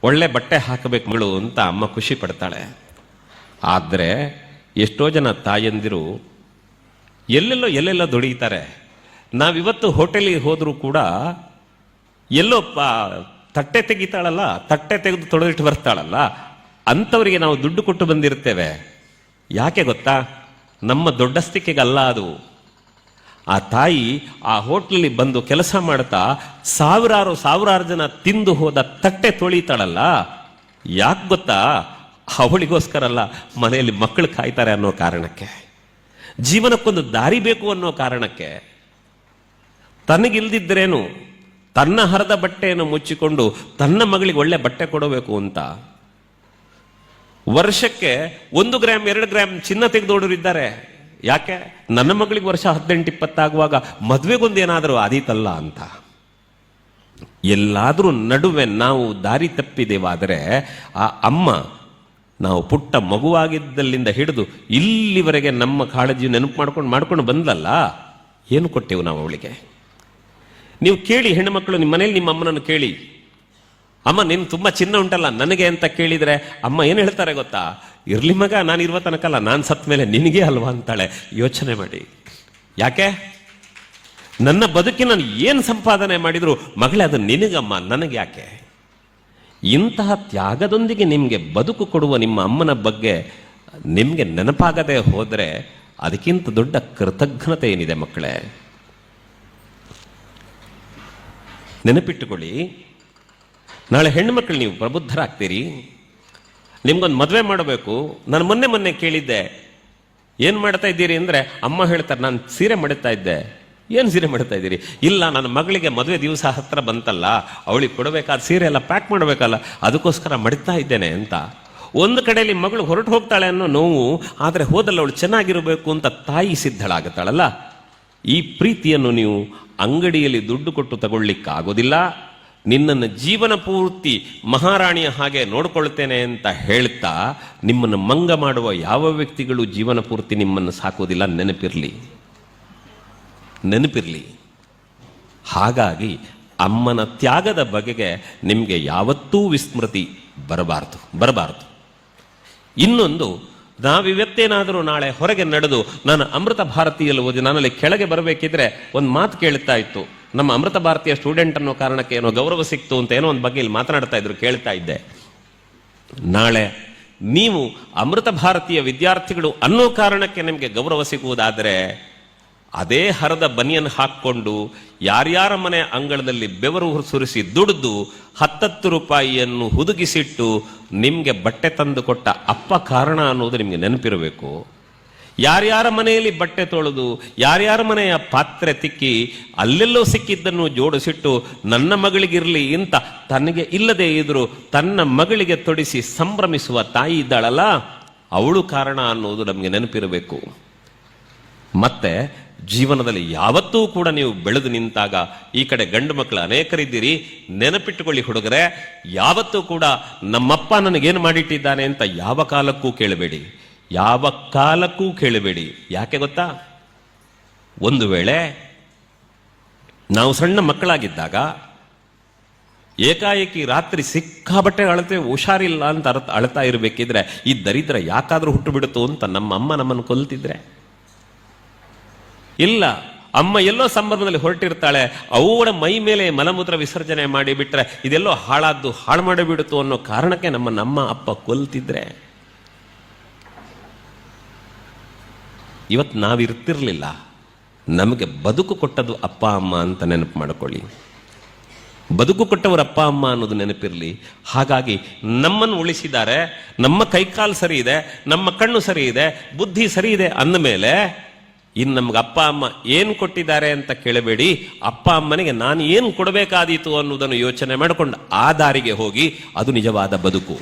ಒಳ್ಳೆ ಬಟ್ಟೆ ಹಾಕಬೇಕು ಮಗಳು ಅಂತ ಅಮ್ಮ ಖುಷಿ ಪಡ್ತಾಳೆ. ಆದರೆ ಎಷ್ಟೋ ಜನ ತಾಯಂದಿರು ಎಲ್ಲೆಲ್ಲೋ ದುಡಿತಾರೆ. ನಾವಿವತ್ತು ಹೋಟೆಲಿಗೆ ಹೋದರೂ ಕೂಡ ಎಲ್ಲೋ ತಟ್ಟೆ ತೆಗಿತಾಳಲ್ಲ, ತಟ್ಟೆ ತೆಗೆದು ತೊಳೆದಿಟ್ಟು ಬರ್ತಾಳಲ್ಲ, ಅಂಥವರಿಗೆ ನಾವು ದುಡ್ಡು ಕೊಟ್ಟು ಬಂದಿರ್ತೇವೆ. ಯಾಕೆ ಗೊತ್ತಾ? ನಮ್ಮ ದೊಡ್ಡಸ್ತಿಕೆಗಲ್ಲ ಅದು. ಆ ತಾಯಿ ಆ ಹೋಟ್ಲಲ್ಲಿ ಬಂದು ಕೆಲಸ ಮಾಡ್ತಾ ಸಾವಿರಾರು ಜನ ತಿಂದು ಹೋದ ತಟ್ಟೆ ತೊಳಿತಾಳಲ್ಲ, ಯಾಕೆ ಗೊತ್ತಾ? ಅವಳಿಗೋಸ್ಕರ ಅಲ್ಲ, ಮನೆಯಲ್ಲಿ ಮಕ್ಕಳು ಕಾಯ್ತಾರೆ ಅನ್ನೋ ಕಾರಣಕ್ಕೆ, ಜೀವನಕ್ಕೊಂದು ದಾರಿ ಬೇಕು ಅನ್ನೋ ಕಾರಣಕ್ಕೆ. ತನಗಿಲ್ದಿದ್ರೇನು ತನ್ನ ಹರದ ಬಟ್ಟೆಯನ್ನು ಮುಚ್ಚಿಕೊಂಡು ತನ್ನ ಮಗಳಿಗೆ ಒಳ್ಳೆ ಬಟ್ಟೆ ಕೊಡಬೇಕು ಅಂತ ವರ್ಷಕ್ಕೆ 1 ಗ್ರಾಮ್ 2 ಗ್ರಾಮ್ ಚಿನ್ನ ತೆಗೆದೋಡರಿದ್ದಾರೆ. ಯಾಕೆ? ನನ್ನ ಮಗಳಿಗೆ ವರ್ಷ 18-20 ಆಗುವಾಗ ಮದುವೆಗೊಂದೇನಾದರೂ ಆದೀತಲ್ಲ ಅಂತ. ಎಲ್ಲಾದರೂ ನಡುವೆ ನಾವು ದಾರಿ ತಪ್ಪಿದೇವಾದರೆ ಆ ಅಮ್ಮ ನಾವು ಪುಟ್ಟ ಮಗುವಾಗಿದ್ದಲ್ಲಿಂದ ಹಿಡಿದು ಇಲ್ಲಿವರೆಗೆ ನಮ್ಮ ಕಾಳಜಿ ನೆನಪು ಮಾಡ್ಕೊಂಡು ಬಂದಲ್ಲ, ಏನು ಕೊಟ್ಟೆವು ನಾವು ಅವಳಿಗೆ? ನೀವು ಕೇಳಿ, ಹೆಣ್ಣುಮಕ್ಕಳು ನಿಮ್ಮ ಮನೇಲಿ ನಿಮ್ಮ ಅಮ್ಮನನ್ನು ಕೇಳಿ, ಅಮ್ಮ ನೀನು ತುಂಬ ಚಿನ್ನ ಉಂಟಲ್ಲ ನನಗೆ ಅಂತ ಕೇಳಿದರೆ ಅಮ್ಮ ಏನು ಹೇಳ್ತಾರೆ ಗೊತ್ತಾ? ಇರ್ಲಿ ಮಗ, ನಾನು ಇರುವ ತನಕಲ್ಲ, ನಾನು ಸತ್ತ ಮೇಲೆ ನಿನಗೆ ಅಲ್ವಾ ಅಂತಾಳೆ. ಯೋಚನೆ ಮಾಡಿ. ಯಾಕೆ? ನನ್ನ ಬದುಕಿನ ಏನು ಸಂಪಾದನೆ ಮಾಡಿದ್ರು ಮಗಳೇ ಅದು ನಿನಗಮ್ಮ, ನನಗೆ ಯಾಕೆ? ಇಂತಹ ತ್ಯಾಗದೊಂದಿಗೆ ನಿಮಗೆ ಬದುಕು ಕೊಡುವ ನಿಮ್ಮ ಅಮ್ಮನ ಬಗ್ಗೆ ನಿಮಗೆ ನೆನಪಾಗದೆ ಹೋದರೆ ಅದಕ್ಕಿಂತ ದೊಡ್ಡ ಕೃತಜ್ಞತೆ ಏನಿದೆ ಮಕ್ಕಳೇ? ನೆನಪಿಟ್ಟುಕೊಳ್ಳಿ, ನಾಳೆ ಹೆಣ್ಣು ಮಕ್ಕಳು ನೀವು ಪ್ರಬುದ್ಧರಾಗ್ತೀರಿ, ನಿಮ್ಗೊಂದು ಮದುವೆ ಮಾಡಬೇಕು. ನಾನು ಮೊನ್ನೆ ಕೇಳಿದ್ದೆ, ಏನು ಮಾಡ್ತಾ ಇದ್ದೀರಿ ಅಂದರೆ ಅಮ್ಮ ಹೇಳ್ತಾರೆ, ನಾನು ಸೀರೆ ಮಾಡುತ್ತಾ ಇದ್ದೆ. ಏನು ಸೀರೆ ಮಾಡ್ತಾ ಇದ್ದೀರಿ? ಇಲ್ಲ, ನನ್ನ ಮಗಳಿಗೆ ಮದುವೆ ದಿವಸ ಹತ್ರ ಬಂತಲ್ಲ, ಅವಳಿಗೆ ಕೊಡಬೇಕಾದ ಸೀರೆ ಎಲ್ಲ ಪ್ಯಾಕ್ ಮಾಡಬೇಕಲ್ಲ, ಅದಕ್ಕೋಸ್ಕರ ಮಡಿತಾ ಇದ್ದೇನೆ ಅಂತ. ಒಂದು ಕಡೆಯಲ್ಲಿ ಮಗಳು ಹೊರಟು ಹೋಗ್ತಾಳೆ ಅನ್ನೋ ನೋವು, ಆದರೆ ಹೋದಲ್ಲ ಅವಳು ಚೆನ್ನಾಗಿರಬೇಕು ಅಂತ ತಾಯಿ ಸಿದ್ಧಳಾಗುತ್ತಾಳಲ್ಲ. ಈ ಪ್ರೀತಿಯನ್ನು ನೀವು ಅಂಗಡಿಯಲ್ಲಿ ದುಡ್ಡು ಕೊಟ್ಟು ತಗೊಳ್ಳಿಕ್ಕಾಗೋದಿಲ್ಲ. ನಿನ್ನನ್ನು ಜೀವನ ಪೂರ್ತಿ ಮಹಾರಾಣಿಯ ಹಾಗೆ ನೋಡ್ಕೊಳ್ತೇನೆ ಅಂತ ಹೇಳ್ತಾ ನಿಮ್ಮನ್ನು ಮಂಗ ಮಾಡುವ ಯಾವ ವ್ಯಕ್ತಿಗಳು ಜೀವನ ಪೂರ್ತಿ ನಿಮ್ಮನ್ನು ಸಾಕೋದಿಲ್ಲ. ನೆನಪಿರ್ಲಿ. ಹಾಗಾಗಿ ಅಮ್ಮನ ತ್ಯಾಗದ ಬಗೆಗೆ ನಿಮಗೆ ಯಾವತ್ತೂ ವಿಸ್ಮೃತಿ ಬರಬಾರ್ದು. ಇನ್ನೊಂದು, ನಾವಿವತ್ತೇನಾದರೂ ನಾಳೆ ಹೊರಗೆ ನಡೆದು ನಾನು ಅಮೃತ ಭಾರತಿಯಲ್ಲಿ ಓದಿ ನಾನಲ್ಲಿ ಕೆಳಗೆ ಬರಬೇಕಿದ್ರೆ ಒಂದು ಮಾತು ಕೇಳ್ತಾ ಇತ್ತು. ನಮ್ಮ ಅಮೃತ ಭಾರತೀಯ ಸ್ಟೂಡೆಂಟ್ ಅನ್ನೋ ಕಾರಣಕ್ಕೆ ಏನೋ ಗೌರವ ಸಿಕ್ತು ಅಂತ ಏನೋ ಒಂದು ಬಗ್ಗೆ ಇಲ್ಲಿ ಮಾತನಾಡ್ತಾ ಇದ್ರು, ಕೇಳ್ತಾ ಇದ್ದೆ. ನಾಳೆ ನೀವು ಅಮೃತ ಭಾರತೀಯ ವಿದ್ಯಾರ್ಥಿಗಳು ಅನ್ನೋ ಕಾರಣಕ್ಕೆ ನಿಮಗೆ ಗೌರವ ಸಿಗುವುದಾದರೆ ಅದೇ ಹರದ ಬನಿಯನ್ನು ಹಾಕ್ಕೊಂಡು ಯಾರ್ಯಾರ ಮನೆ ಅಂಗಳದಲ್ಲಿ ಬೆವರು ಸುರಿಸಿ ದುಡಿದು 10 ರೂಪಾಯಿಯನ್ನು ಹುದುಗಿಸಿಟ್ಟು ನಿಮಗೆ ಬಟ್ಟೆ ತಂದು ಕೊಟ್ಟ ಅಪ್ಪ ಕಾರಣ ಅನ್ನೋದು ನಿಮಗೆ ನೆನಪಿರಬೇಕು. ಯಾರ್ಯಾರ ಮನೆಯಲ್ಲಿ ಬಟ್ಟೆ ತೊಳೆದು ಯಾರ್ಯಾರ ಮನೆಯ ಪಾತ್ರೆ ತಿಕ್ಕಿ ಅಲ್ಲೆಲ್ಲೋ ಸಿಕ್ಕಿದ್ದನ್ನು ಜೋಡಿಸಿಟ್ಟು ನನ್ನ ಮಗಳಿಗಿರಲಿ ಅಂತ ತನಗೆ ಇಲ್ಲದೆ ಇದ್ರು ತನ್ನ ಮಗಳಿಗೆ ತೊಡಿಸಿ ಸಂಭ್ರಮಿಸುವ ತಾಯಿ ಇದ್ದಾಳಲ್ಲ, ಅವಳು ಕಾರಣ ಅನ್ನೋದು ನಮಗೆ ನೆನಪಿರಬೇಕು. ಮತ್ತೆ ಜೀವನದಲ್ಲಿ ಯಾವತ್ತೂ ಕೂಡ ನೀವು ಬೆಳೆದು ನಿಂತಾಗ, ಈ ಕಡೆ ಗಂಡು ಮಕ್ಕಳು ಅನೇಕರಿದ್ದೀರಿ, ನೆನಪಿಟ್ಟುಕೊಳ್ಳಿ ಹುಡುಗರೆ, ಯಾವತ್ತೂ ಕೂಡ ನಮ್ಮಪ್ಪ ನನಗೇನು ಮಾಡಿಟ್ಟಿದ್ದಾನೆ ಅಂತ ಯಾವ ಕಾಲಕ್ಕೂ ಕೇಳಬೇಡಿ. ಯಾಕೆ ಗೊತ್ತಾ? ಒಂದು ವೇಳೆ ನಾವು ಸಣ್ಣ ಮಕ್ಕಳಾಗಿದ್ದಾಗ ಏಕಾಏಕಿ ರಾತ್ರಿ ಸಿಕ್ಕಾಬಟ್ಟೆ ಹುಷಾರಿಲ್ಲ ಅಂತ ಅಳ್ತಾ ಇರಬೇಕಿದ್ರೆ ಈ ದರಿದ್ರ ಯಾಕಾದ್ರೂ ಹುಟ್ಟು ಬಿಡುತ್ತೋ ಅಂತ ನಮ್ಮ ಅಮ್ಮ ನಮ್ಮನ್ನು ಕೊಲ್ತಿದ್ರೆ, ಇಲ್ಲ ಅಮ್ಮ ಎಲ್ಲೋ ಸಂಬಂಧದಲ್ಲಿ ಹೊರಟಿರ್ತಾಳೆ, ಅವಳ ಮೈ ಮೇಲೆ ಮಲಮೂತ್ರ ವಿಸರ್ಜನೆ ಮಾಡಿಬಿಟ್ರೆ ಇದೆಲ್ಲೋ ಹಾಳು ಮಾಡಿಬಿಡುತ್ತು ಅನ್ನೋ ಕಾರಣಕ್ಕೆ ನಮ್ಮ ಅಪ್ಪ ಕೊಲ್ತಿದ್ರೆ ಇವತ್ತು ನಾವಿರ್ತಿರ್ಲಿಲ್ಲ. ನಮಗೆ ಬದುಕು ಕೊಟ್ಟದು ಅಪ್ಪ ಅಮ್ಮ ಅಂತ ನೆನಪು ಮಾಡಿಕೊಳ್ಳಿ. ಬದುಕು ಕೊಟ್ಟವರು ಅಪ್ಪ ಅಮ್ಮ ಅನ್ನೋದು ನೆನಪಿರಲಿ. ಹಾಗಾಗಿ ನಮ್ಮನ್ನು ಉಳಿಸಿದ್ದಾರೆ, ನಮ್ಮ ಕೈಕಾಲು ಸರಿ ಇದೆ, ನಮ್ಮ ಕಣ್ಣು ಸರಿ ಇದೆ, ಬುದ್ಧಿ ಸರಿ ಇದೆ ಅಂದಮೇಲೆ ಇನ್ನು ನಮ್ಗೆ ಅಪ್ಪ ಅಮ್ಮ ಏನು ಕೊಟ್ಟಿದ್ದಾರೆ ಅಂತ ಕೇಳಬೇಡಿ. ಅಪ್ಪ ಅಮ್ಮನಿಗೆ ನಾನು ಏನು ಕೊಡಬೇಕಾದೀತು ಅನ್ನೋದನ್ನು ಯೋಚನೆ ಮಾಡಿಕೊಂಡು ಆ ದಾರಿಗೆ ಹೋಗಿ, ಅದು ನಿಜವಾದ ಬದುಕು.